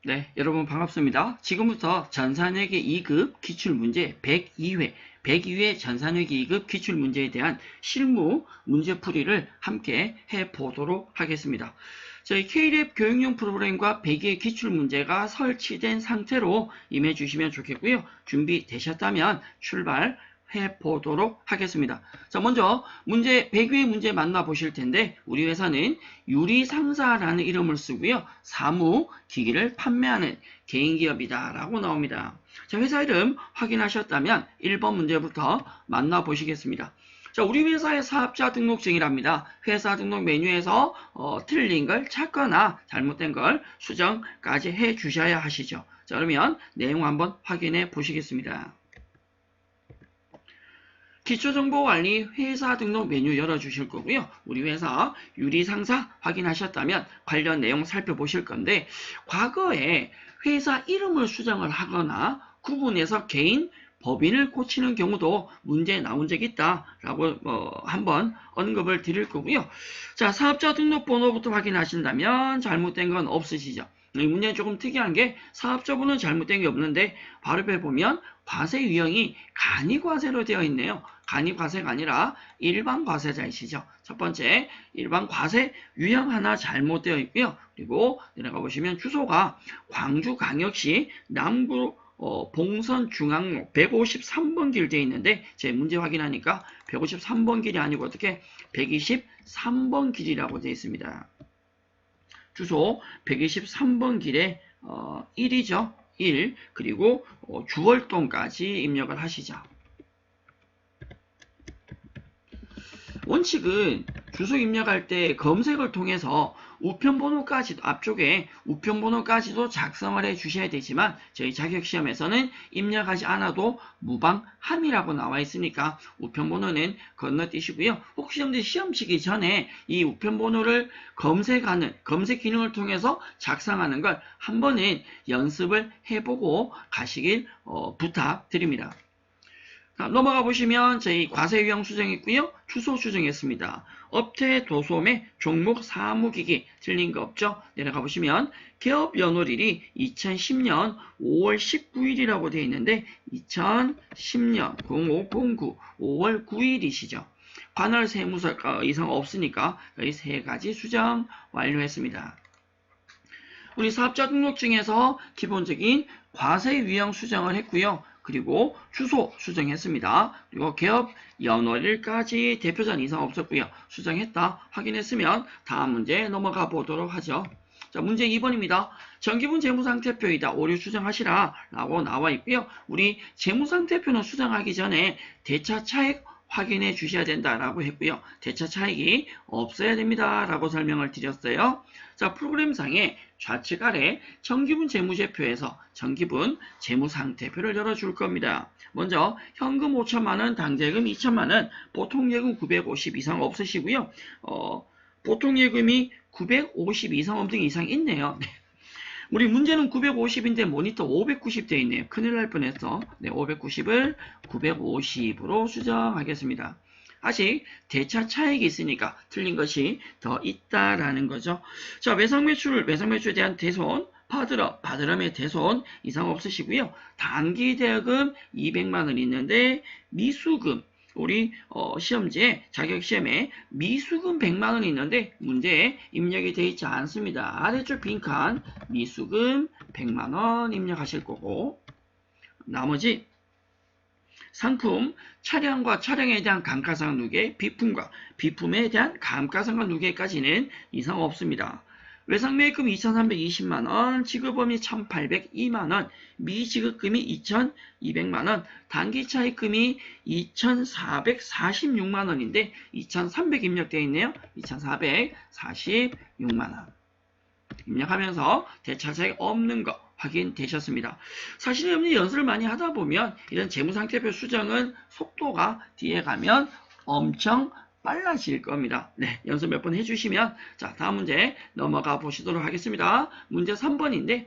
네, 여러분 반갑습니다. 지금부터 전산회계 2급 기출문제 102회, 102회 전산회계 2급 기출문제에 대한 실무 문제풀이를 함께 해보도록 하겠습니다. 저희 K랩 교육용 프로그램과 102회 기출문제가 설치된 상태로 임해주시면 좋겠고요. 준비되셨다면 출발 해보도록 하겠습니다. 자, 먼저 문제 100회 문제 만나보실 텐데 우리 회사는 유리상사라는 이름을 쓰고요. 사무기기를 판매하는 개인기업이다 라고 나옵니다. 자, 회사 이름 확인하셨다면 1번 문제부터 만나보시겠습니다. 자, 우리 회사의 사업자 등록증이랍니다. 회사 등록 메뉴에서 틀린 걸 찾거나 잘못된 걸 수정까지 해 주셔야 하시죠. 자, 그러면 내용 한번 확인해 보시겠습니다. 기초정보관리 회사 등록 메뉴 열어주실 거고요. 우리 회사 유리상사 확인하셨다면 관련 내용 살펴보실 건데 과거에 회사 이름을 수정을 하거나 구분해서 개인 법인을 고치는 경우도 문제 나온 적이 있다라고 한번 언급을 드릴 거고요. 자, 사업자 등록번호부터 확인하신다면 잘못된 건 없으시죠. 이 문제는 조금 특이한 게 사업자번호는 잘못된 게 없는데 발음해 보면 과세 유형이 간이과세로 되어 있네요. 간이과세가 아니라 일반 과세자이시죠. 첫 번째 일반 과세 유형 하나 잘못되어 있고요. 그리고 내려가 보시면 주소가 광주광역시 남구 봉선 중앙로 153번 길 되어 있는데 제 문제 확인하니까 153번 길이 아니고 어떻게 123번 길이라고 되어 있습니다. 주소 123번 길에 1이죠. 1 그리고 주월동까지 입력을 하시죠. 원칙은 주소 입력할 때 검색을 통해서 우편번호까지도 앞쪽에 우편번호까지도 작성을 해 주셔야 되지만 저희 자격시험에서는 입력하지 않아도 무방함이라고 나와 있으니까 우편번호는 건너뛰시고요. 혹시 시험 치기 전에 이 우편번호를 검색하는 검색 기능을 통해서 작성하는 걸 한 번은 연습을 해보고 가시길 부탁드립니다. 넘어가 보시면 저희 과세 유형 수정했고요. 주소 수정했습니다. 업태 도소매 종목 사무기기 틀린 거 없죠? 내려가 보시면 개업 연월일이 2010년 5월 19일이라고 되어 있는데 2010년 0509 5월 9일이시죠. 관할 세무서 이상 없으니까 여기 세 가지 수정 완료했습니다. 우리 사업자 등록증에서 기본적인 과세 유형 수정을 했고요. 그리고 주소 수정했습니다. 그리고 개업 연월일까지 대표자는 이상 없었고요. 수정했다 확인했으면 다음 문제 넘어가 보도록 하죠. 자, 문제 2번입니다. 정기분 재무상태표이다. 오류 수정하시라 라고 나와 있고요. 우리 재무상태표는 수정하기 전에 대차 차액 확인해 주셔야 된다라고 했고요. 대차 차익이 없어야 됩니다라고 설명을 드렸어요. 자, 프로그램상에 좌측 아래 정기분 재무제표에서 정기분 재무상태표를 열어줄 겁니다. 먼저 현금 5천만원, 당제금 2천만원, 보통예금 950 이상 없으시고요. 보통예금이 950 이상 없는 이상 있네요. 우리 문제는 950인데 모니터 590 되어 있네요. 큰일 날 뻔했어. 네, 590을 950으로 수정하겠습니다. 아직 대차 차익이 있으니까 틀린 것이 더 있다라는 거죠. 자, 외상매출에 대한 대손, 파드럼의 대손 이상 없으시고요. 단기 대여금 200만원 있는데 미수금 우리 시험지에 자격시험에 미수금 100만원 있는데 문제에 입력이 되어 있지 않습니다. 아래쪽 빈칸 미수금 100만원 입력하실 거고 나머지 상품, 차량과 차량에 대한 감가상각 누계, 비품과 비품에 대한 감가상각 누계까지는 이상 없습니다. 외상매입금 2,320만원, 지급범위 1,802만원, 미지급금이 2,200만원, 단기차익금이 2,446만원인데 2,300 입력되어 있네요. 2,446만원. 입력하면서 대차차익 없는 거 확인되셨습니다. 사실 여러분이 연습을 많이 하다 보면 이런 재무상태표 수정은 속도가 뒤에 가면 엄청 빨라질 겁니다. 네, 연습 몇 번 해주시면 자, 다음 문제 넘어가 보시도록 하겠습니다. 문제 3번인데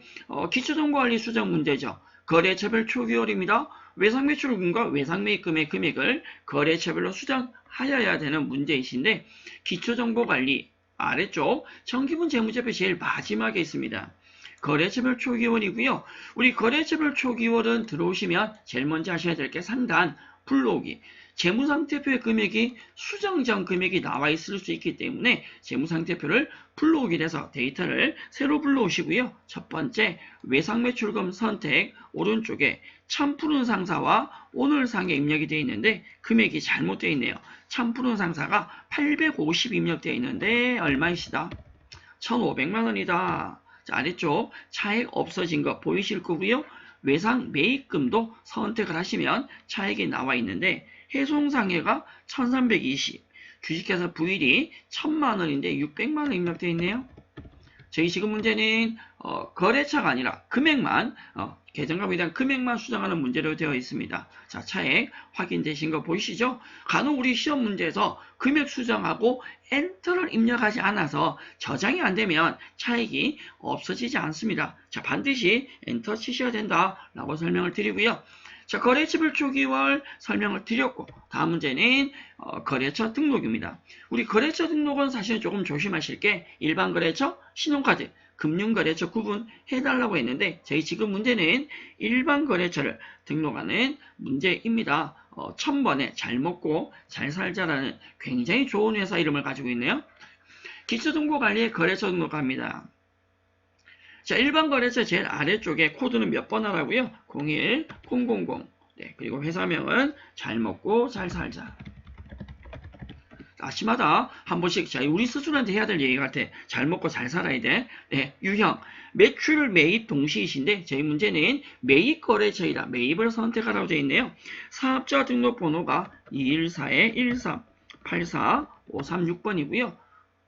기초정보관리 수정 문제죠. 거래처별 초기월입니다. 외상매출금과 외상매입금의 금액을 거래처별로 수정하여야 되는 문제이신데 기초정보관리 아래쪽 정기분 재무제표 제일 마지막에 있습니다. 거래처별 초기월이고요. 우리 거래처별 초기월은 들어오시면 제일 먼저 하셔야 될 게 상단 불러오기. 재무상태표의 금액이 수정 전 금액이 나와 있을 수 있기 때문에 재무상태표를 불러오기를 해서 데이터를 새로 불러오시고요. 첫 번째 외상매출금 선택 오른쪽에 참푸른 상사와 오늘상에 입력이 되어 있는데 금액이 잘못되어 있네요. 참푸른 상사가 850 입력되어 있는데 얼마이시다? 1,500만 원이다. 자, 아래쪽 차액 없어진 거 보이실 거고요. 외상 매입금도 선택을 하시면 차액이 나와 있는데 해송상해가 1320, 주식회사 부일이 1000만 원인데 600만 원 입력되어 있네요. 저희 지금 문제는 거래처가 아니라 금액만 계정값에 대한 금액만 수정하는 문제로 되어 있습니다. 자, 차액 확인되신 거 보이시죠? 간혹 우리 시험 문제에서 금액 수정하고 엔터를 입력하지 않아서 저장이 안 되면 차액이 없어지지 않습니다. 자, 반드시 엔터 치셔야 된다라고 설명을 드리고요. 자, 거래처별 초기월 설명을 드렸고 다음 문제는 거래처 등록입니다. 우리 거래처 등록은 사실 조금 조심하실 게 일반 거래처, 신용카드, 금융거래처 구분해달라고 했는데 저희 지금 문제는 일반 거래처를 등록하는 문제입니다. 1000번에 잘 먹고 잘 살자라는 굉장히 좋은 회사 이름을 가지고 있네요. 기초정보관리에 거래처 등록합니다. 자, 일반 거래처 제일 아래쪽에 코드는 몇 번 하라고요? 01, 000. 네, 그리고 회사명은 잘 먹고 잘 살자. 아침마다 한 번씩 우리 스스로한테 해야 될 얘기 같아. 잘 먹고 잘 살아야 돼. 네, 유형. 매출 매입 동시이신데 저희 문제는 매입 거래처이라 매입을 선택하라고 되어 있네요. 사업자 등록번호가 214-13-84-536번이고요.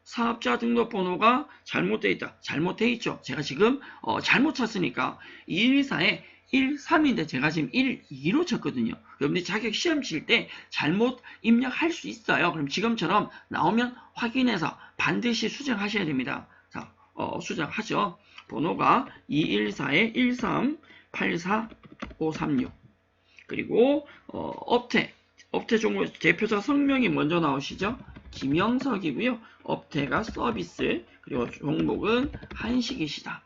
사업자 등록번호가 잘못되어 있다. 잘못되어 있죠. 제가 지금 잘못 쳤으니까 214에 13인데 제가 지금 12로 쳤거든요. 여러분들 자격 시험 칠 때 잘못 입력할 수 있어요. 그럼 지금처럼 나오면 확인해서 반드시 수정하셔야 됩니다. 자, 수정하죠. 번호가 214에 13-84-536. 그리고 업태 종목 대표자 성명이 먼저 나오시죠. 김영석이고요. 업태가 서비스, 그리고 종목은 한식이시다.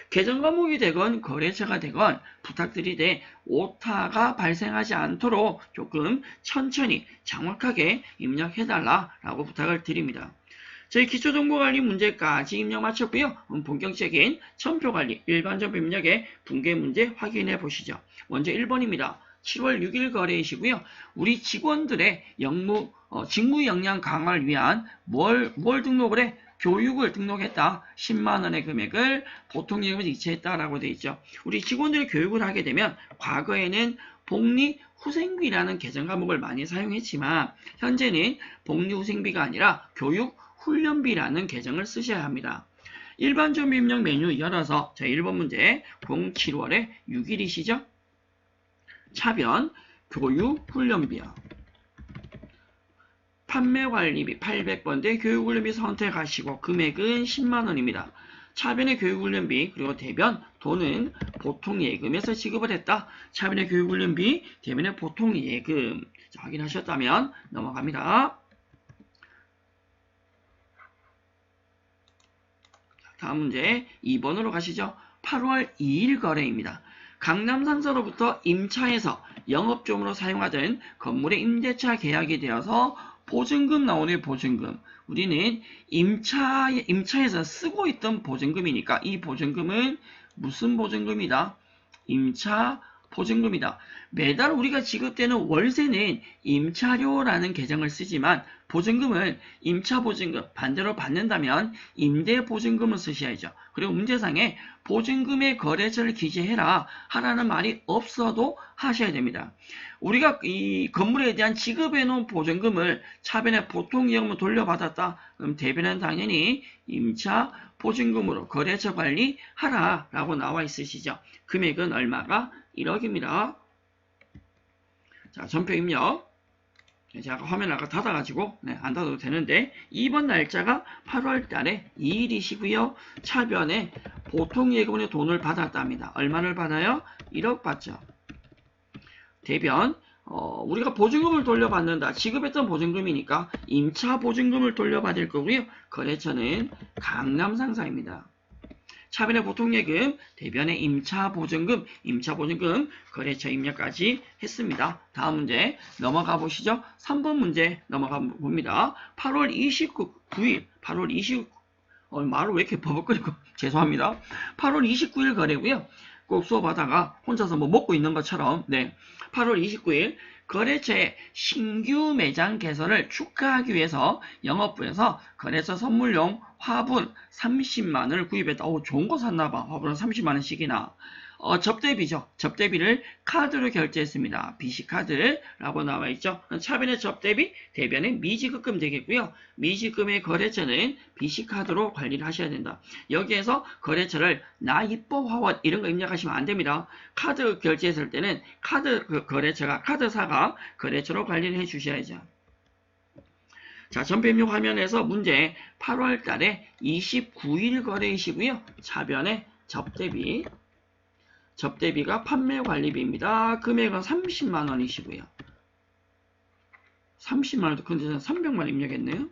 계정 과목이 되건 거래처가 되건 부탁드리되 오타가 발생하지 않도록 조금 천천히 정확하게 입력해달라고 부탁을 드립니다. 저희 기초정보관리 문제까지 입력 마쳤고요. 본격적인 첨표관리, 일반정보 입력의 붕괴 문제 확인해 보시죠. 먼저 1번입니다. 7월 6일 거래이시고요. 우리 직원들의 직무 역량 강화를 위한 뭘 등록을 해? 교육을 등록했다. 10만원의 금액을 보통예금에서 이체했다라고 되어 있죠. 우리 직원들이 교육을 하게 되면 과거에는 복리후생비라는 계정 과목을 많이 사용했지만 현재는 복리후생비가 아니라 교육훈련비라는 계정을 쓰셔야 합니다. 일반정보 입력 메뉴 열어서 자 1번 문제 07월에 6일이시죠? 차변 교육훈련비요. 판매관리비 800번대 교육훈련비 선택하시고 금액은 10만원입니다. 차변의 교육훈련비 그리고 대변 돈은 보통예금에서 지급을 했다. 차변의 교육훈련비 대변의 보통예금 자, 확인하셨다면 넘어갑니다. 다음 문제 2번으로 가시죠. 8월 2일 거래입니다. 강남상사로부터 임차에서 영업종으로 사용하던 건물의 임대차 계약이 되어서 보증금 나오네. 보증금. 우리는 임차에서 쓰고 있던 보증금이니까 이 보증금은 무슨 보증금이다? 임차 보증금이다. 매달 우리가 지급되는 월세는 임차료라는 계정을 쓰지만 보증금은 임차보증금 반대로 받는다면 임대보증금을 쓰셔야죠. 그리고 문제상에 보증금의 거래처를 기재해라 하라는 말이 없어도 하셔야 됩니다. 우리가 이 건물에 대한 지급해놓은 보증금을 차변에 보통예금으로 돌려받았다. 그럼 대변은 당연히 임차보증금으로 거래처 관리하라 라고 나와 있으시죠. 금액은 얼마가? 1억입니다. 자, 전표 입력. 제가 화면을 아까 닫아가지고 안 닫아도 되는데 2번 날짜가 8월 달에 2일이시고요. 차변에 보통예금의 돈을 받았답니다. 얼마를 받아요? 1억 받죠. 대변 우리가 보증금을 돌려받는다. 지급했던 보증금이니까 임차 보증금을 돌려받을 거고요. 거래처는 강남상사입니다. 차변의 보통예금, 대변의 임차보증금, 거래처 입력까지 했습니다. 다음 문제 넘어가 보시죠. 3번 문제 넘어가 봅니다. 8월 29일, 말을 왜 이렇게 버벅거리고, 죄송합니다. 8월 29일 거래고요. 꼭 수업하다가 혼자서 뭐 먹고 있는 것처럼, 네. 8월 29일 거래처의 신규 매장 개설을 축하하기 위해서 영업부에서 거래처 선물용 화분 30만원을 구입했다. 좋은 거 샀나봐. 화분은 30만원씩이나. 접대비죠. 접대비를 카드로 결제했습니다. BC카드라고 나와있죠. 차변의 접대비, 대변의 미지급금 되겠고요. 미지급금의 거래처는 BC카드로 관리를 하셔야 된다. 여기에서 거래처를 나 이뻐 화원 이런 거 입력하시면 안 됩니다. 카드 결제했을 때는 카드사가 거래처로 관리를 해 주셔야죠. 자, 전표입력 화면에서 문제 8월 달에 29일 거래이시고요. 차변의 접대비가 판매관리비입니다. 금액은 30만원이시고요. 30만원도 근데 저는 300만 입력했네요.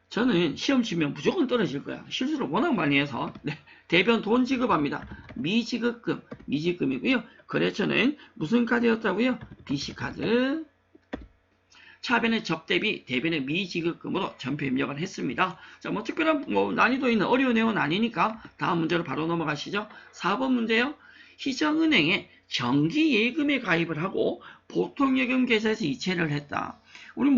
저는 시험 치면 무조건 떨어질 거야. 실수를 워낙 많이 해서. 네. 대변 돈 지급합니다. 미지급금이고요. 거래처는 무슨 카드였다고요? BC카드. 차변의 접대비, 대변의 미지급금으로 전표 입력을 했습니다. 자, 특별한 난이도 있는 어려운 내용은 아니니까 다음 문제로 바로 넘어가시죠. 4번 문제요. 희정은행에 정기예금에 가입을 하고 보통예금 계좌에서 이체를 했다. 우리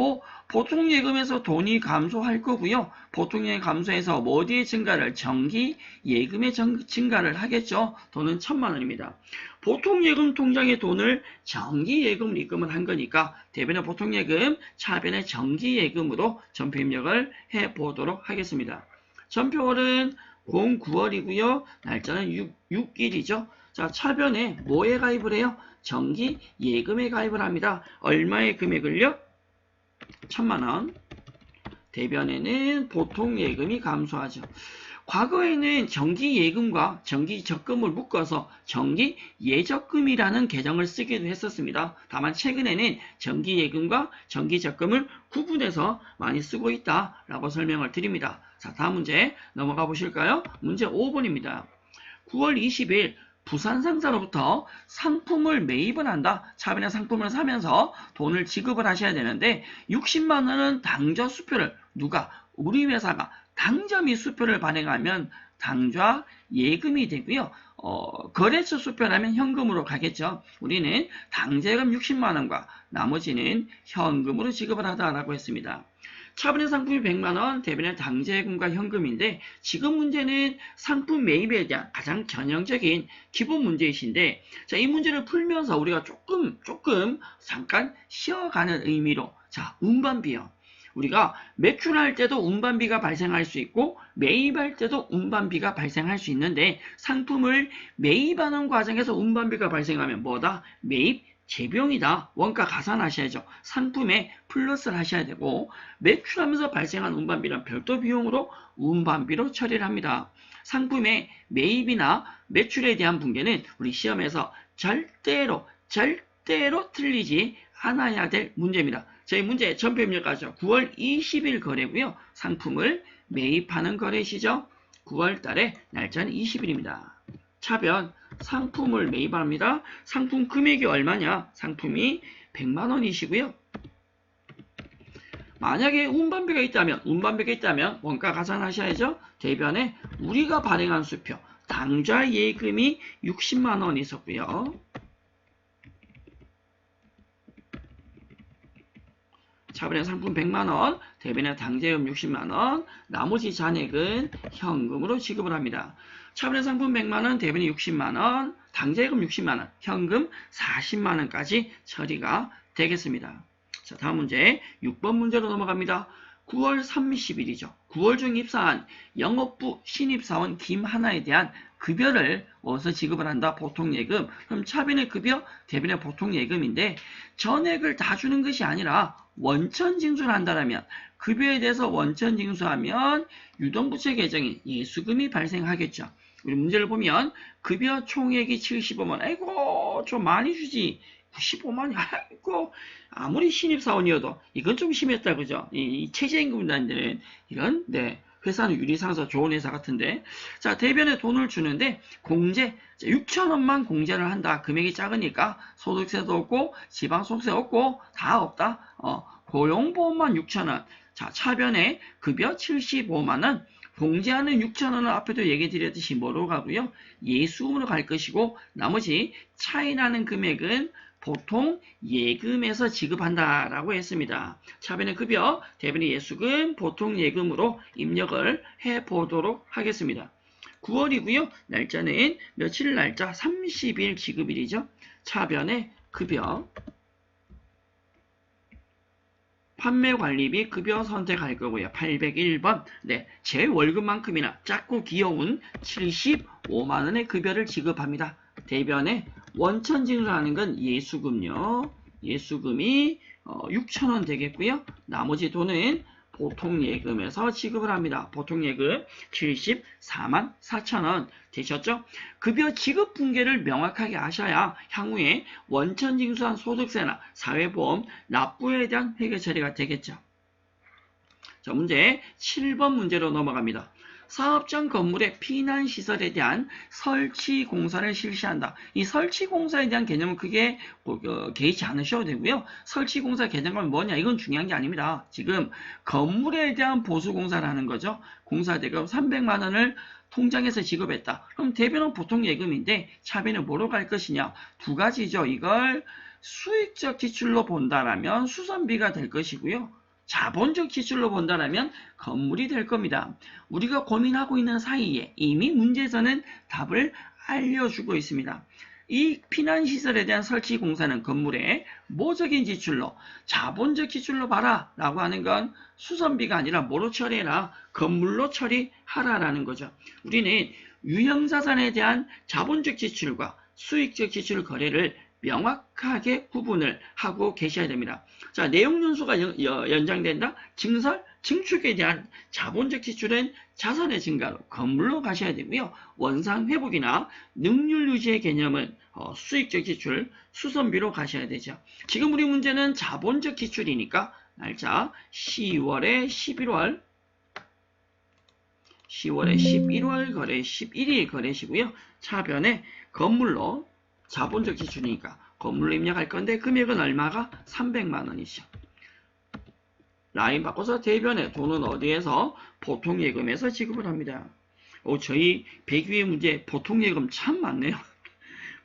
보통예금에서 돈이 감소할 거고요. 보통예금 감소해서 어디에 증가를? 정기예금에 증가를 하겠죠. 돈은 1000만원입니다. 보통예금 통장에 돈을 정기예금으로 입금을 한 거니까 대변의 보통예금, 차변의 정기예금으로 전표 입력을 해보도록 하겠습니다. 전표월은 09월이고요. 날짜는 6일이죠. 자, 차변에 뭐에 가입을 해요? 정기예금에 가입을 합니다. 얼마의 금액을요? 1000만원. 대변에는 보통예금이 감소하죠. 과거에는 정기예금과 정기적금을 묶어서 정기예적금이라는 계정을 쓰기도 했었습니다. 다만 최근에는 정기예금과 정기적금을 구분해서 많이 쓰고 있다라고 설명을 드립니다. 자, 다음 문제 넘어가 보실까요? 문제 5번입니다. 9월 20일 부산상사로부터 상품을 매입을 한다. 차변의 상품을 사면서 돈을 지급을 하셔야 되는데 60만원은 당좌 수표를 우리 회사가 당좌 및 수표를 발행하면 당좌 예금이 되고요. 거래처 수표라면 현금으로 가겠죠. 우리는 당좌예금 60만원과 나머지는 현금으로 지급을 하다라고 했습니다. 차변의 상품이 100만원, 대변의 당좌예금과 현금인데 지금 문제는 상품 매입에 대한 가장 전형적인 기본 문제이신데 자, 이 문제를 풀면서 우리가 조금 잠깐 쉬어가는 의미로 자, 운반비요. 우리가 매출할 때도 운반비가 발생할 수 있고 매입할 때도 운반비가 발생할 수 있는데 상품을 매입하는 과정에서 운반비가 발생하면 뭐다? 매입 재비용이다. 원가 가산하셔야죠. 상품에 플러스를 하셔야 되고 매출하면서 발생한 운반비는 별도 비용으로 운반비로 처리를 합니다. 상품의 매입이나 매출에 대한 붕괴는 우리 시험에서 절대로 틀리지 않아야 될 문제입니다. 저희 문제 전표 입력하죠. 9월 20일 거래고요. 상품을 매입하는 거래시죠. 9월 달에 날짜는 20일입니다. 차변 상품을 매입합니다. 상품 금액이 얼마냐? 상품이 100만원이시고요. 만약에 운반비가 있다면 원가 가산하셔야죠. 대변에 우리가 발행한 수표 당좌 예금이 60만원 있었고요. 차변의 상품 100만원, 대변의 당좌예금 60만원, 나머지 잔액은 현금으로 지급을 합니다. 차변의 상품 100만원, 대변의 60만원, 당좌예금 60만원, 현금 40만원까지 처리가 되겠습니다. 자, 다음 문제 6번 문제로 넘어갑니다. 9월 30일이죠. 9월 중 입사한 영업부 신입사원 김하나에 대한 급여를 어디서 지급을 한다? 보통예금. 그럼 차변의 급여, 대변의 보통예금인데 전액을 다 주는 것이 아니라 원천징수를 한다면 급여에 대해서 원천징수하면 유동부채 계정인 예수금이 발생하겠죠. 우리 문제를 보면 급여 총액이 75만 아이고 좀 많이 주지 95만이 아이고 아무리 신입사원이어도 이건 좀 심했다 그죠? 이 최저임금단들은 이런 회사는 유리상사 좋은 회사 같은데. 자, 대변에 돈을 주는데 공제 6천원만 공제를 한다. 금액이 작으니까 소득세도 없고 지방소득세 없고 다 없다. 고용보험만 6천원. 자, 차변에 급여 75만원. 공제하는 6천원은 앞에도 얘기 드렸듯이 뭐로 가고요? 예수금으로 갈 것이고 나머지 차이 나는 금액은 보통 예금에서 지급한다라고 했습니다. 차변의 급여, 대변의 예수금, 보통 예금으로 입력을 해보도록 하겠습니다. 9월이고요. 날짜는 며칠 날짜? 30일 지급일이죠. 차변의 급여. 판매관리비 급여 선택할 거고요. 801번. 네, 제 월급만큼이나 작고 귀여운 75만원의 급여를 지급합니다. 대변에 원천징수하는 건 예수금요. 예수금이 6천원 되겠고요. 나머지 돈은 보통예금에서 지급을 합니다. 보통예금 74만 4천원 되셨죠? 급여 지급 분계를 명확하게 하셔야 향후에 원천징수한 소득세나 사회보험 납부에 대한 회계 처리가 되겠죠. 자, 문제 7번 문제로 넘어갑니다. 사업장 건물의 피난시설에 대한 설치공사를 실시한다. 이 설치공사에 대한 개념은 크게 개의치 않으셔도 되고요. 설치공사 개념은 뭐냐? 이건 중요한 게 아닙니다. 지금 건물에 대한 보수공사라는 거죠. 공사대금 300만원을 통장에서 지급했다. 그럼 대변은 보통 예금인데 차변은 뭐로 갈 것이냐? 두 가지죠. 이걸 수익적 지출로 본다라면 수선비가 될 것이고요. 자본적 지출로 본다면 건물이 될 겁니다. 우리가 고민하고 있는 사이에 이미 문제에서는 답을 알려주고 있습니다. 이 피난시설에 대한 설치 공사는 건물의 뭐적인 지출로, 자본적 지출로 봐라 라고 하는 건 수선비가 아니라 뭐로 처리해라? 건물로 처리하라라는 거죠. 우리는 유형자산에 대한 자본적 지출과 수익적 지출 거래를 명확하게 구분을 하고 계셔야 됩니다. 자, 내용 연수가 연장된다? 증설, 증축에 대한 자본적 지출은 자산의 증가로 건물로 가셔야 되고요. 원상 회복이나 능률 유지의 개념은 수익적 지출, 수선비로 가셔야 되죠. 지금 우리 문제는 자본적 지출이니까 날짜 10월에 11월, 10월에 11월 거래, 11일 거래시고요. 차변에 건물로 자본적 지출이니까 건물로 입력할 건데 금액은 얼마가? 300만원이죠. 라인 바꿔서 대변에 돈은 어디에서? 보통예금에서 지급을 합니다. 저희 100위의 문제 보통예금 참 많네요.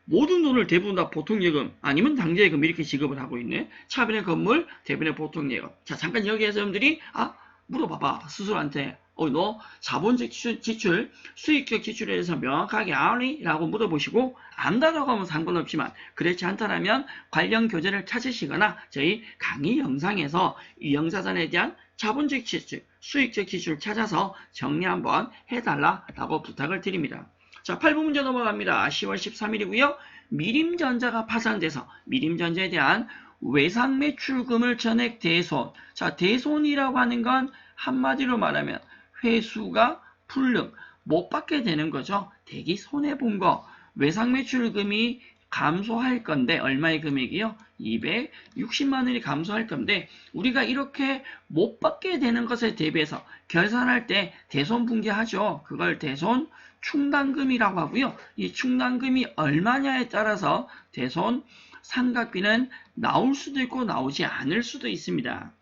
모든 돈을 대부분 다 보통예금 아니면 당좌예금 이렇게 지급을 하고 있네. 차변의 건물, 대변의 보통예금. 자, 잠깐 여기에서 여러분들이 물어봐봐 스스로한테. 너 자본적 지출, 수익적 지출에 대해서 명확하게 아니? 라고 물어보시고 안다라고 하면 상관없지만 그렇지 않다라면 관련 교재를 찾으시거나 저희 강의 영상에서 유형자산에 대한 자본적 지출, 수익적 지출 찾아서 정리 한번 해달라라고 부탁을 드립니다. 자, 8번 문제 넘어갑니다. 10월 13일이고요. 미림전자가 파산돼서 미림전자에 대한 외상 매출금을 전액 대손. 자, 대손이라고 하는 건 한마디로 말하면 회수가 불능, 못 받게 되는 거죠. 대기 손해본 거. 외상 매출금이 감소할 건데 얼마의 금액이요? 260만원이 감소할 건데 우리가 이렇게 못 받게 되는 것에 대비해서 결산할 때 대손 분기하죠. 그걸 대손 충당금이라고 하고요. 이 충당금이 얼마냐에 따라서 대손 상각비는 나올 수도 있고 나오지 않을 수도 있습니다.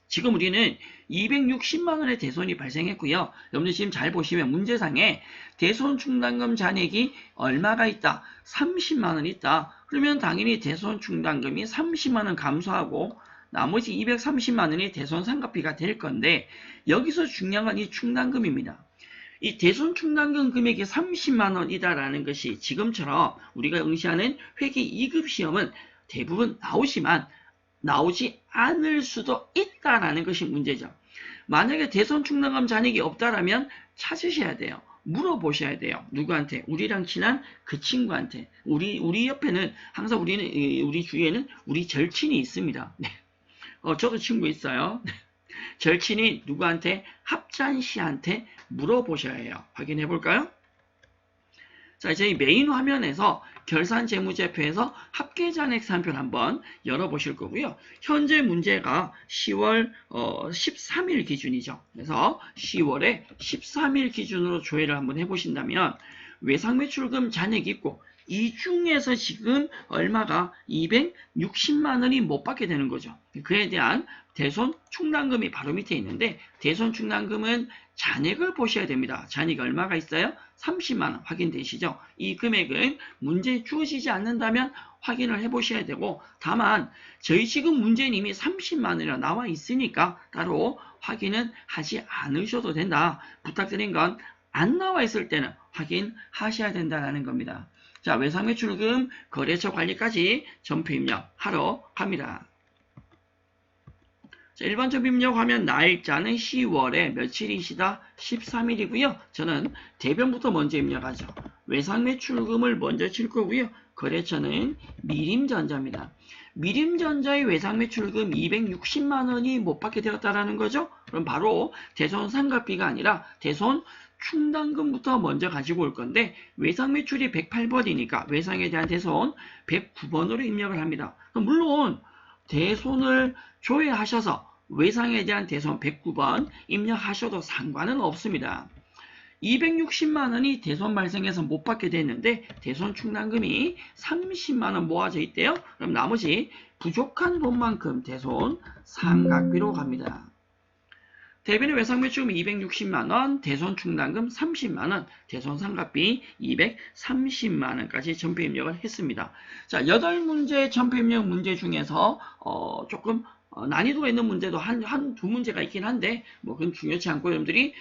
지금 우리는 260만원의 대손이 발생했고요. 여러분들 지금 잘 보시면 문제상에 대손 충당금 잔액이 얼마가 있다? 30만원 있다. 그러면 당연히 대손 충당금이 30만원 감소하고 나머지 230만원이 대손 상각비가 될 건데 여기서 중요한 건 이 충당금입니다. 이 대손 충당금 금액이 30만원이다라는 것이 지금처럼 우리가 응시하는 회계 2급 시험은 대부분 나오지만 나오지 않을 수도 있다라는 것이 문제죠. 만약에 대손 충당금 잔액이 없다라면 찾으셔야 돼요. 물어보셔야 돼요. 누구한테? 우리랑 친한 그 친구한테. 우리 옆에는 항상 우리 주위에는 우리 절친이 있습니다. 네. 저도 친구 있어요. 절친이 누구한테? 합잔 씨한테 물어보셔야 해요. 확인해 볼까요? 자, 저희 메인 화면에서 결산재무제표에서 합계잔액산표를 한번 열어보실 거고요. 현재 문제가 10월 13일 기준이죠. 그래서 10월에 13일 기준으로 조회를 한번 해보신다면 외상매출금 잔액이 있고 이 중에서 지금 얼마가 260만 원이 못 받게 되는 거죠. 그에 대한 대손 충당금이 바로 밑에 있는데 대손 충당금은 잔액을 보셔야 됩니다. 잔액이 얼마가 있어요? 30만 원 확인되시죠? 이 금액은 문제에 주어지지 않는다면 확인을 해보셔야 되고 다만 저희 지금 문제는 이미 30만 원이라 나와 있으니까 따로 확인은 하지 않으셔도 된다. 부탁드린 건 안 나와 있을 때는 확인하셔야 된다는 겁니다. 자, 외상매출금 거래처 관리까지 전표 입력하러 갑니다. 자, 1번 전표 입력하면 날짜는 10월에 며칠이시다? 13일이고요. 저는 대변부터 먼저 입력하죠. 외상매출금을 먼저 칠 거고요. 거래처는 미림전자입니다. 미림전자의 외상매출금 260만 원이 못 받게 되었다라는 거죠. 그럼 바로 대손 상각비가 아니라 대손 충당금부터 먼저 가지고 올 건데 외상매출이 108번이니까 외상에 대한 대손 109번으로 입력을 합니다. 물론 대손을 조회하셔서 외상에 대한 대손 109번 입력하셔도 상관은 없습니다. 260만 원이 대손 발생해서 못 받게 됐는데 대손 충당금이 30만 원 모아져 있대요. 그럼 나머지 부족한 돈만큼 대손 상각비로 갑니다. 대변의 외상매출금 260만 원, 대손 충당금 30만 원, 대손 상각비 230만 원까지 전표 입력을 했습니다. 자, 8문제 전표 입력 문제 중에서 조금 난이도가 있는 문제도 두 문제가 있긴 한데 뭐 그건 중요치 않고 여러분들이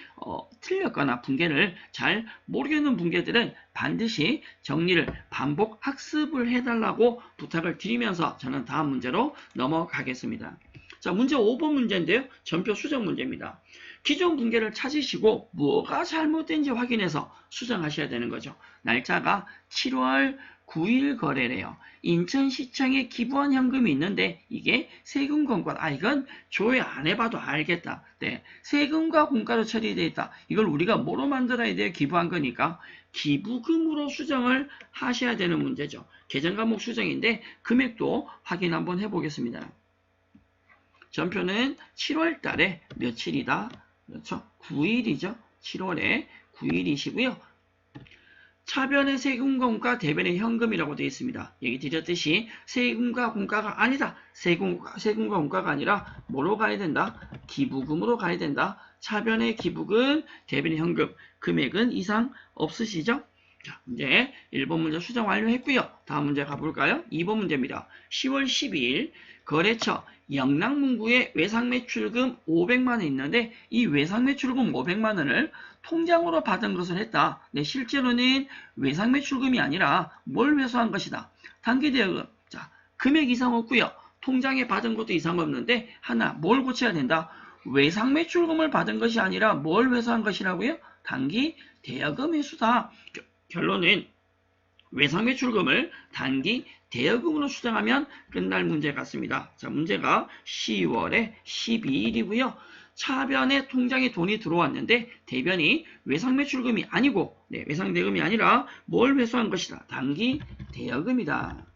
틀렸거나 붕괴를 잘 모르겠는 붕괴들은 반드시 정리를 반복 학습을 해달라고 부탁을 드리면서 저는 다음 문제로 넘어가겠습니다. 자, 문제 5번 문제인데요. 전표 수정 문제입니다. 기존 붕괴를 찾으시고 뭐가 잘못된지 확인해서 수정하셔야 되는 거죠. 날짜가 7월 9일 거래래요. 인천시청에 기부한 현금이 있는데 이게 세금과 공과, 이건 조회 안 해봐도 알겠다. 네, 세금과 공과로 처리되어 있다. 이걸 우리가 뭐로 만들어야 돼요? 기부한 거니까 기부금으로 수정을 하셔야 되는 문제죠. 계정 과목 수정인데 금액도 확인 한번 해보겠습니다. 전표는 7월 달에 며칠이다? 그렇죠. 9일이죠. 7월에 9일이시고요. 차변의 세금과 공과, 대변의 현금이라고 되어 있습니다. 얘기 드렸듯이 세금과 공과가 아니다. 세금과 공과가 아니라 뭐로 가야 된다? 기부금으로 가야 된다. 차변의 기부금, 대변의 현금. 금액은 이상 없으시죠? 자, 문제 1번 문제 수정 완료했고요. 다음 문제 가볼까요? 2번 문제입니다. 10월 12일 거래처 영락문구에 외상매출금 500만원 있는데 이 외상매출금 500만원을 통장으로 받은 것을 했다. 네, 실제로는 외상매출금이 아니라 뭘 회수한 것이다. 단기대여금. 자, 금액 이상 없고요. 통장에 받은 것도 이상 없는데 하나 뭘 고쳐야 된다. 외상매출금을 받은 것이 아니라 뭘 회수한 것이라고요? 단기대여금 회수다. 결론은 외상매출금을 단기 대여금으로 수정하면 끝날 문제 같습니다. 자, 문제가 10월에 12일이고요. 차변에 통장에 돈이 들어왔는데 대변이 외상매출금이 아니고 외상대금이 아니라 뭘 회수한 것이다. 단기 대여금이다.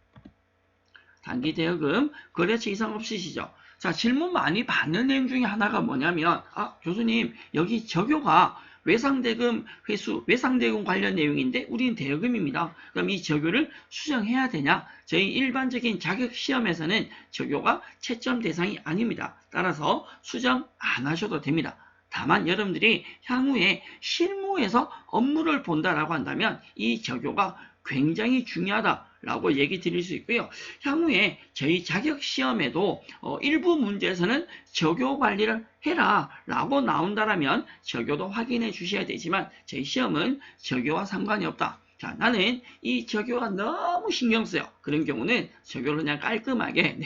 단기 대여금 거래처 이상 없으시죠? 자, 질문 많이 받는 내용 중에 하나가 뭐냐면 교수님 여기 적요가 외상대금 회수, 외상대금 관련 내용인데 우리는 대여금입니다. 그럼 이 적요를 수정해야 되냐? 저희 일반적인 자격시험에서는 적요가 채점 대상이 아닙니다. 따라서 수정 안 하셔도 됩니다. 다만 여러분들이 향후에 실무에서 업무를 본다라고 한다면 이 적요가 굉장히 중요하다라고 얘기 드릴 수 있고요. 향후에 저희 자격시험에도 일부 문제에서는 적요 관리를 해라 라고 나온다라면 적요도 확인해 주셔야 되지만 저희 시험은 적요와 상관이 없다. 자, 나는 이 적요가 너무 신경 쓰여. 그런 경우는 적요를 그냥 깔끔하게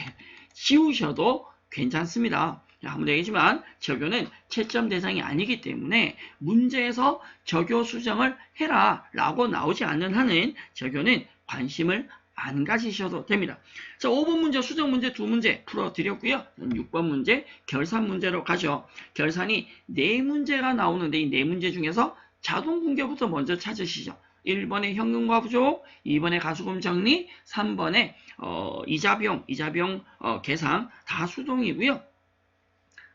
지우셔도 괜찮습니다. 아무도 얘기지만 적요는 채점 대상이 아니기 때문에 문제에서 적요 수정을 해라 라고 나오지 않는 한은 적요는 관심을 안 가지셔도 됩니다. 자, 5번 문제 수정 문제 두 문제 풀어드렸고요. 6번 문제 결산 문제로 가죠. 결산이 4문제가 나오는데 이 4문제 중에서 자동 붕괴부터 먼저 찾으시죠. 1번에 현금과 부족, 2번에 가수금 정리, 3번에 이자 비용 계상 다 수동이고요.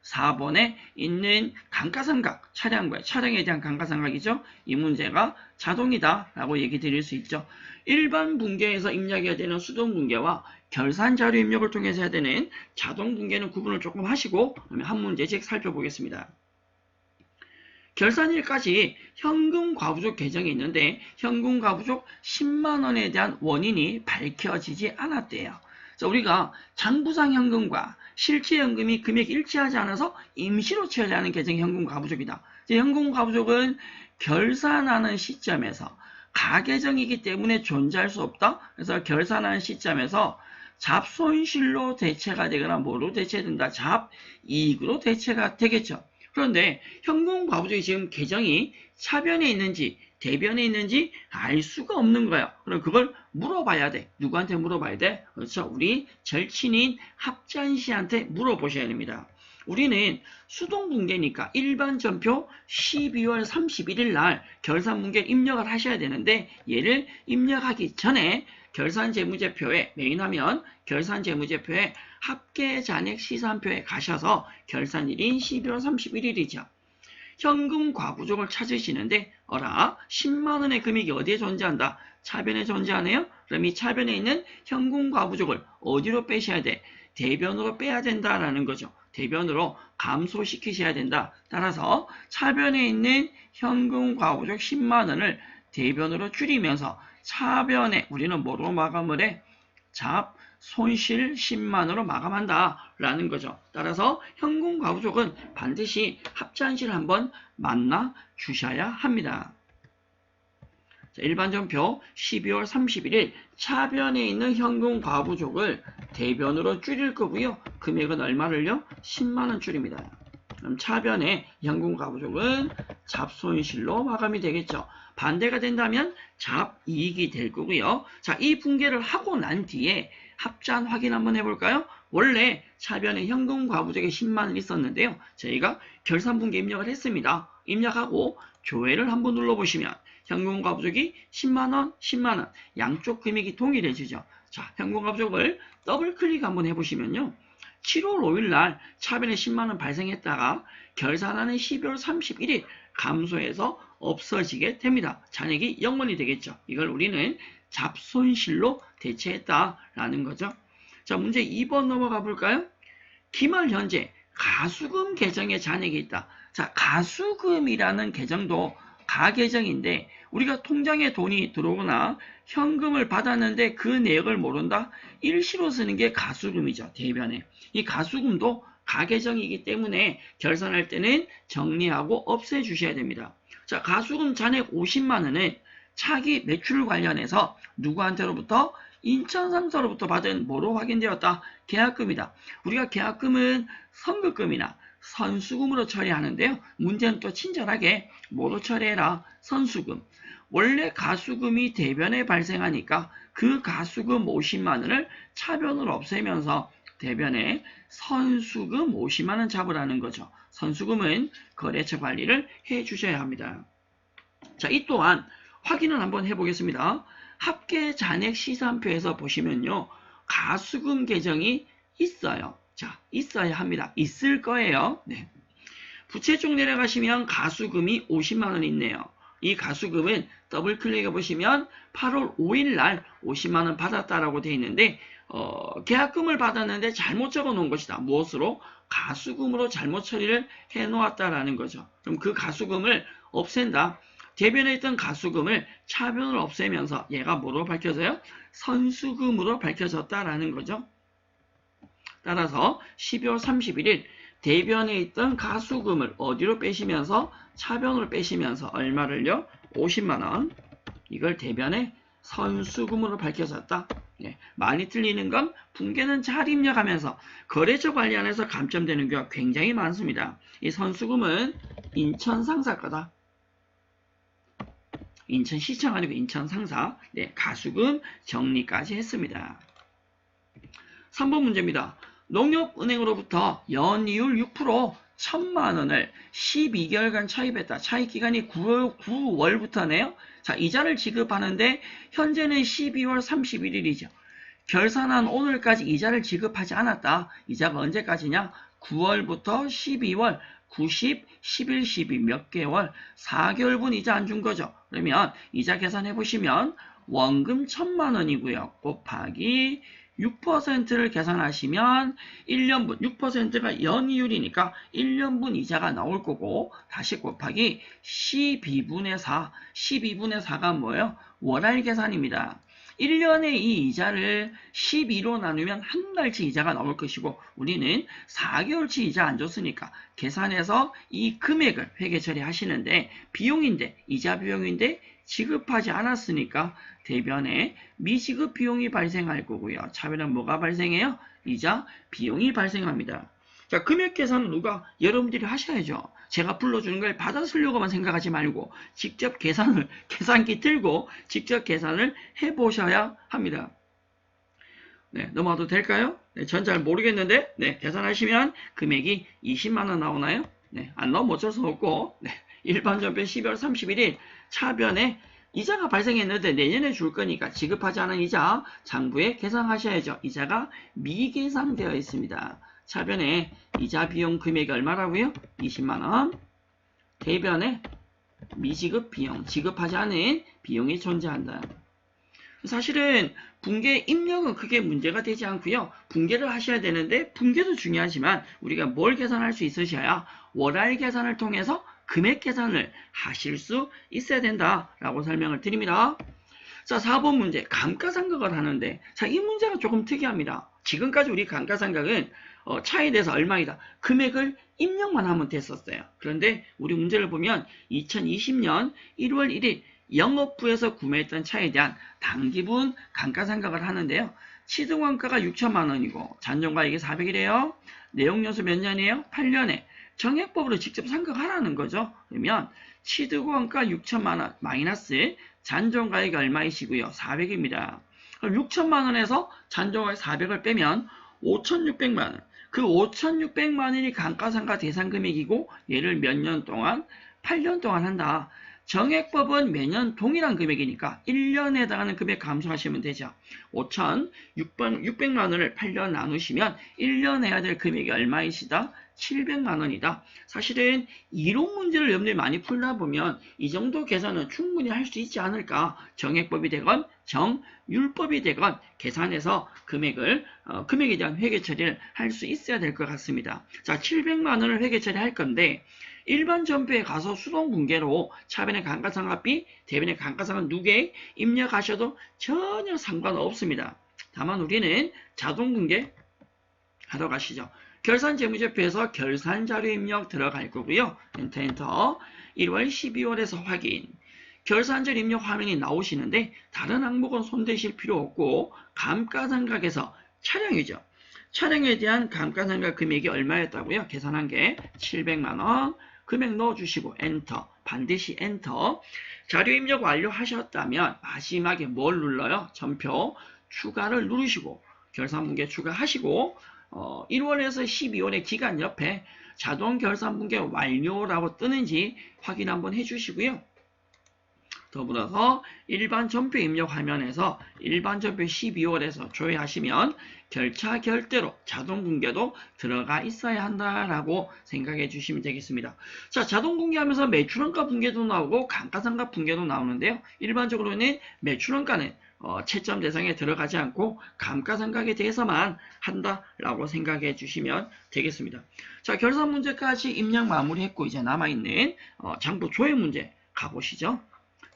4번에 있는 감가상각, 차량에 대한 감가상각이죠. 이 문제가 자동이다 라고 얘기 드릴 수 있죠. 일반 분계에서 입력해야 되는 수동 분계와 결산 자료 입력을 통해서 해야 되는 자동 분계는 구분을 조금 하시고 한 문제씩 살펴보겠습니다. 결산일까지 현금 과부족 계정이 있는데 현금 과부족 10만원에 대한 원인이 밝혀지지 않았대요. 자, 우리가 장부상 현금과 실제 현금이 금액이 일치하지 않아서 임시로 처리하는 계정이 현금 과부족이다. 현금 과부족은 결산하는 시점에서 가계정이기 때문에 존재할 수 없다. 그래서 결산하는 시점에서 잡손실로 대체가 되거나 뭐로 대체된다. 잡이익으로 대체가 되겠죠. 그런데 현금 과부족이 지금 계정이 차변에 있는지 대변에 있는지 알 수가 없는 거예요. 그럼 그걸 물어봐야 돼. 누구한테 물어봐야 돼? 그렇죠. 우리 절친인 합잔 씨한테 물어보셔야 됩니다. 우리는 수동분계니까 일반 전표 12월 31일 날 결산분계를 입력을 하셔야 되는데 얘를 입력하기 전에 결산재무제표에 메인화면 결산재무제표에 합계잔액시산표에 가셔서 결산일인 12월 31일이죠. 현금 과부족을 찾으시는데 10만원의 금액이 어디에 존재한다? 차변에 존재하네요. 그럼 이 차변에 있는 현금 과부족을 어디로 빼셔야 돼? 대변으로 빼야 된다라는 거죠. 대변으로 감소시키셔야 된다. 따라서 차변에 있는 현금 과부족 10만원을 대변으로 줄이면서 차변에 우리는 뭐로 마감을 해? 손실 10만원으로 마감한다 라는 거죠. 따라서 현금 과부족은 반드시 합잔실 한번 만나 주셔야 합니다. 자, 일반전표 12월 31일 차변에 있는 현금 과부족을 대변으로 줄일 거고요. 금액은 얼마를요? 10만원 줄입니다. 그럼 차변의 현금 과부족은 잡손실로 마감이 되겠죠. 반대가 된다면 잡이익이 될 거고요. 자, 이 분계를 하고 난 뒤에 합잔 확인 한번 해볼까요? 원래 차변에 현금 과부족에 10만원 있었는데요. 저희가 결산분계 입력을 했습니다. 입력하고 조회를 한번 눌러보시면 현금 과부족이 10만원, 10만원 양쪽 금액이 동일해지죠. 자, 현금 과부족을 더블 클릭 한번 해보시면요. 7월 5일 날 차변에 10만원 발생했다가 결산하는 12월 31일 감소해서 없어지게 됩니다. 잔액이 0원이 되겠죠. 이걸 우리는 잡손실로 대체했다라는 거죠. 자, 문제 2번 넘어가 볼까요? 기말 현재 가수금 계정에 잔액이 있다. 자, 가수금이라는 계정도 가계정인데 우리가 통장에 돈이 들어오거나 현금을 받았는데 그 내역을 모른다? 일시로 쓰는 게 가수금이죠. 대변에. 이 가수금도 가계정이기 때문에 결산할 때는 정리하고 없애주셔야 됩니다. 자, 가수금 잔액 50만원은 차기 매출 관련해서 누구한테로부터? 인천상사로부터 받은 뭐로 확인되었다? 계약금이다. 우리가 계약금은 선급금이나 선수금으로 처리하는데요. 문제는 또 친절하게 뭐로 처리해라? 선수금. 원래 가수금이 대변에 발생하니까 그 가수금 50만원을 차변으로 없애면서 대변에 선수금 50만원 잡으라는 거죠. 선수금은 거래처 관리를 해 주셔야 합니다. 자, 이 또한 확인을 한번 해보겠습니다. 합계 잔액 시산표에서 보시면요. 가수금 계정이 있어요. 자, 있어야 합니다. 있을 거예요. 네. 부채 쪽 내려가시면 가수금이 50만원 있네요. 이 가수금은 더블 클릭해 보시면 8월 5일 날 50만원 받았다라고 되어 있는데 계약금을 받았는데 잘못 적어 놓은 것이다. 무엇으로? 가수금으로 잘못 처리를 해 놓았다라는 거죠. 그럼 그 가수금을 없앤다. 대변에 있던 가수금을 차변으로 없애면서 얘가 뭐로 밝혀져요? 선수금으로 밝혀졌다라는 거죠. 따라서 12월 31일 대변에 있던 가수금을 어디로 빼시면서 차변으로 빼시면서 얼마를요? 50만원. 이걸 대변에 선수금으로 밝혀졌다. 네, 많이 틀리는 건 분계는 잘 입력하면서 거래처 관리안에서 감점되는 경우가 굉장히 많습니다. 이 선수금은 인천상사 거다. 인천시청 아니고 인천상사. 네, 가수금 정리까지 했습니다. 3번 문제입니다. 농협은행으로부터 연이율 6% 1000만 원을 12개월간 차입했다. 차입 기간이 9월부터네요. 자, 이자를 지급하는데 현재는 12월 31일이죠. 결산한 오늘까지 이자를 지급하지 않았다. 이자가 언제까지냐? 9월부터 12월, 90, 11, 12 몇 개월? 4개월분 이자 안 준 거죠. 그러면 이자 계산해 보시면 원금 1000만 원이고요. 곱하기 6%를 계산하시면 1년분, 6%가 연이율이니까 1년분 이자가 나올 거고, 다시 곱하기 12분의 4, 12분의 4가 뭐예요? 월할 계산입니다. 1년에 이 이자를 12로 나누면 한 달치 이자가 나올 것이고, 우리는 4개월치 이자 안 줬으니까 계산해서 이 금액을 회계 처리하시는데, 비용인데, 이자 비용인데 지급하지 않았으니까 대변에 미지급 비용이 발생할 거고요. 차변은 뭐가 발생해요? 이자 비용이 발생합니다. 자, 금액 계산은 누가? 여러분들이 하셔야죠. 제가 불러주는 걸 받아 쓰려고만 생각하지 말고 직접 계산기 들고 직접 계산을 해보셔야 합니다. 네, 넘어가도 될까요? 네, 전 잘 모르겠는데, 네, 계산하시면 금액이 20만원 나오나요? 네, 안 나오면 어쩔 수 없고, 네, 일반전변 12월 31일 차변에 이자가 발생했는데 내년에 줄 거니까 지급하지 않은 이자 장부에 계산하셔야죠. 이자가 미계산되어 있습니다. 차변에 이자 비용 금액이 얼마라고요? 20만원. 대변에 미지급 비용, 지급하지 않은 비용이 존재한다. 사실은 분계 입력은 크게 문제가 되지 않고요. 분계를 하셔야 되는데, 분계도 중요하지만 우리가 뭘 계산할 수 있으셔야 월할 계산을 통해서 금액 계산을 하실 수 있어야 된다라고 설명을 드립니다. 자, 4번 문제, 감가상각을 하는데, 자, 이 문제가 조금 특이합니다. 지금까지 우리 감가상각은 차에 대해서 얼마이다. 금액을 입력만 하면 됐었어요. 그런데 우리 문제를 보면 2020년 1월 1일 영업부에서 구매했던 차에 대한 당기분 감가상각을 하는데요. 취득원가가 6천만 원이고 잔존가액이 400이래요. 내용연수 몇 년이에요? 8년에. 정액법으로 직접 상각하라는 거죠. 그러면 취득원가 6천만 원 마이너스 잔존가액이 얼마이시고요? 400입니다. 그럼 6천만 원에서 잔존가액 400을 빼면 5,600만 원. 그 5,600만 원이 감가상각 대상 금액이고 얘를 몇 년 동안? 8년 동안 한다. 정액법은 매년 동일한 금액이니까 1년에 해당하는 금액 감소하시면 되죠. 5,600만 원을 8년 나누시면 1년 해야 될 금액이 얼마이시다? 700만 원이다. 사실은 이론 문제를 여러분들이 많이 풀다 보면 이 정도 계산은 충분히 할 수 있지 않을까. 정액법이 되건 정율법이 되건 계산해서 금액에 대한 회계 처리를 할 수 있어야 될 것 같습니다. 자, 700만 원을 회계 처리할 건데 일반 전표에 가서 수동 분계로 차변의 감가상각비, 대변의 감가상각 누계 입력하셔도 전혀 상관없습니다. 다만 우리는 자동 분계 하러 가시죠. 결산재무제표에서 결산자료 입력 들어갈 거고요. 엔터 1월 12월에서 확인. 결산자료 입력 화면이 나오시는데 다른 항목은 손대실 필요 없고 감가상각에서 차량이죠. 차량에 대한 감가상각 금액이 얼마였다고요? 계산한 게 700만 원. 금액 넣어주시고 엔터. 반드시 엔터. 자료 입력 완료하셨다면 마지막에 뭘 눌러요? 전표 추가를 누르시고 결산분계 추가하시고 1월에서 12월의 기간 옆에 자동 결산분계 완료라고 뜨는지 확인 한번 해주시고요. 더불어서 일반 전표 입력 화면에서 일반 전표 12월에서 조회하시면 결차 결대로 자동 분계도 들어가 있어야 한다라고 생각해 주시면 되겠습니다. 자, 자동 분계하면서 매출원가 분계도 나오고 감가상각 분계도 나오는데요. 일반적으로는 매출원가는 채점 대상에 들어가지 않고 감가상각에 대해서만 한다라고 생각해 주시면 되겠습니다. 자, 결산 문제까지 입력 마무리했고 이제 남아있는 장부 조회 문제 가보시죠.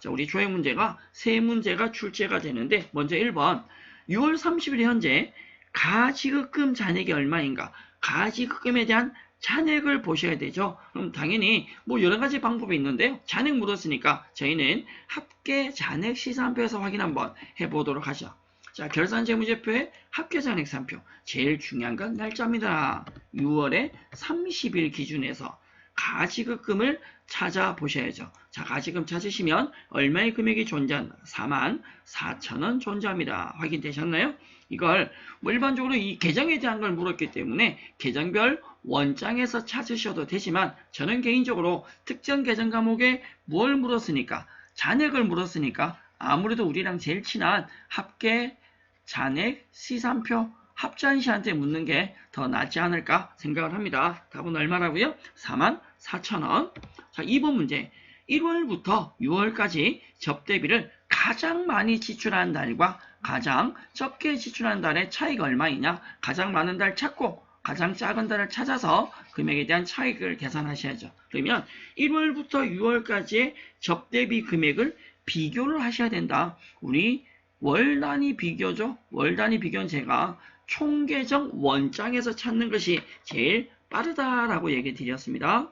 자, 우리 조회 문제가 세 문제가 출제가 되는데 먼저 1번 6월 30일 현재 가지급금 잔액이 얼마인가? 가지급금에 대한 잔액을 보셔야 되죠. 그럼 당연히 뭐 여러 가지 방법이 있는데요. 잔액 물었으니까 저희는 합계 잔액 시산표에서 확인 한번 해보도록 하죠. 자, 결산재무제표의 합계 잔액 시산표. 제일 중요한 건 날짜입니다. 6월의 30일 기준에서 가지급금을 찾아보셔야죠. 자, 가지금 찾으시면 얼마의 금액이 존재한다? 44,000원 존재합니다. 확인되셨나요? 이걸 일반적으로 이 계정에 대한 걸 물었기 때문에 계정별 원장에서 찾으셔도 되지만 저는 개인적으로 특정 계정 과목에 뭘 물었으니까 잔액을 물었으니까 아무래도 우리랑 제일 친한 합계, 잔액, 시산표, 합산시한테 묻는 게 더 낫지 않을까 생각을 합니다. 답은 얼마라고요? 44,000원. 자, 2번 문제. 1월부터 6월까지 접대비를 가장 많이 지출한 달과 가장 적게 지출한 달의 차이가 얼마이냐? 가장 많은 달 찾고 가장 작은 달을 찾아서 금액에 대한 차익을 계산하셔야죠. 그러면 1월부터 6월까지의 접대비 금액을 비교를 하셔야 된다. 우리 월 단위 비교죠. 월 단위 비교는 제가 총계정 원장에서 찾는 것이 제일 빠르다라고 얘기 드렸습니다.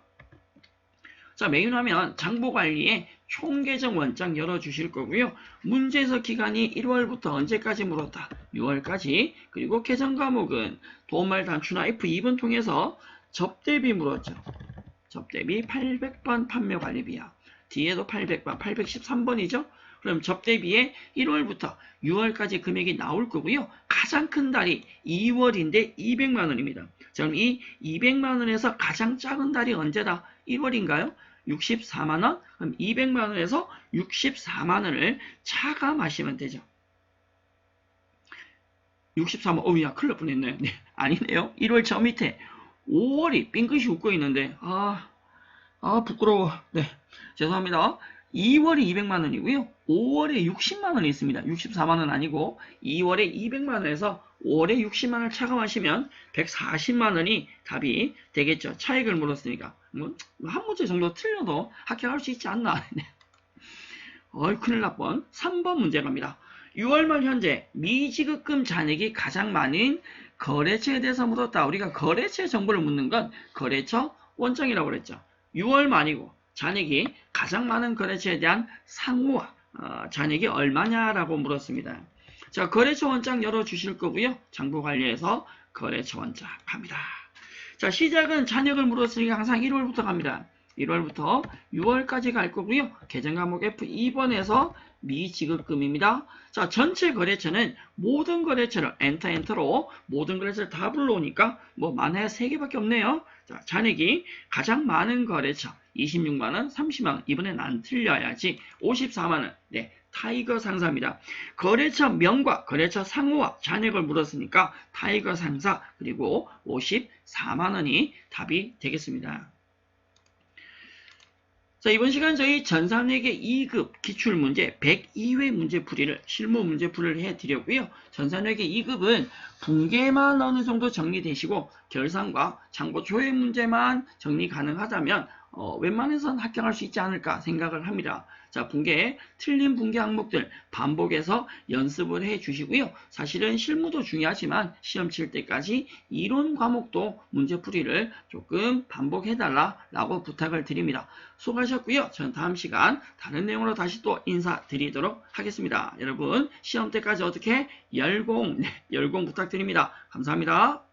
자, 메인화면 장부관리에 총계정 원장 열어주실 거고요. 문제에서 기간이 1월부터 언제까지 물었다? 6월까지. 그리고 계정 과목은 도말 단추나 F2번 통해서 접대비 물었죠. 접대비 800번 판매관리비야. 뒤에도 800번, 813번이죠. 그럼 접대비에 1월부터 6월까지 금액이 나올 거고요. 가장 큰 달이 2월인데 200만원입니다. 자, 그럼 이 200만원에서 가장 작은 달이 언제다? 1월인가요? 64만원? 그럼 200만원에서 64만원을 차감하시면 되죠. 64만, 어우야, 큰일 날 뻔했네. 네, 아니네요. 1월 저 밑에 5월이 빙긋이 웃고 있는데, 부끄러워. 네, 죄송합니다. 2월에 200만원이고요. 5월에 60만원이 있습니다. 64만원 아니고 2월에 200만원에서 5월에 60만원을 차감하시면 140만원이 답이 되겠죠. 차익을 물었으니까. 한 문제 정도 틀려도 합격할 수 있지 않나. 큰일 날 뻔. 3번 문제 갑니다. 6월 말 현재 미지급금 잔액이 가장 많은 거래처에 대해서 물었다. 우리가 거래처의 정보를 묻는 건 거래처 원장이라고 그랬죠. 6월 말이고 잔액이 가장 많은 거래처에 대한 상호와 잔액이 얼마냐라고 물었습니다. 자, 거래처 원장 열어주실 거고요. 장부관리에서 거래처 원장 갑니다. 자, 시작은 잔액을 물었으니까 항상 1월부터 갑니다. 1월부터 6월까지 갈 거고요. 계정 과목 F2번에서 미지급금입니다. 자, 전체 거래처는 모든 거래처를 엔터로 모든 거래처를 다 불러오니까 만에 3개밖에 없네요. 자, 잔액이 가장 많은 거래처 26만원, 30만원. 이번엔 안 틀려야지. 54만원. 네, 타이거 상사입니다. 거래처 명과 거래처 상호와 잔액을 물었으니까 타이거 상사 그리고 54만원이 답이 되겠습니다. 자, 이번 시간 저희 전산회계 2급 기출문제 102회 문제풀이를 실무 문제풀이를 해드렸고요. 전산회계 2급은 분계만 어느 정도 정리되시고 결산과 장부 조회 문제만 정리 가능하다면 웬만해선 합격할 수 있지 않을까 생각을 합니다. 자, 틀린 분계 항목들 반복해서 연습을 해 주시고요. 사실은 실무도 중요하지만 시험 칠 때까지 이론 과목도 문제풀이를 조금 반복해달라고 부탁을 드립니다. 수고하셨고요. 저는 다음 시간 다른 내용으로 다시 또 인사드리도록 하겠습니다. 여러분 시험 때까지 어떻게 열공 부탁드립니다. 감사합니다.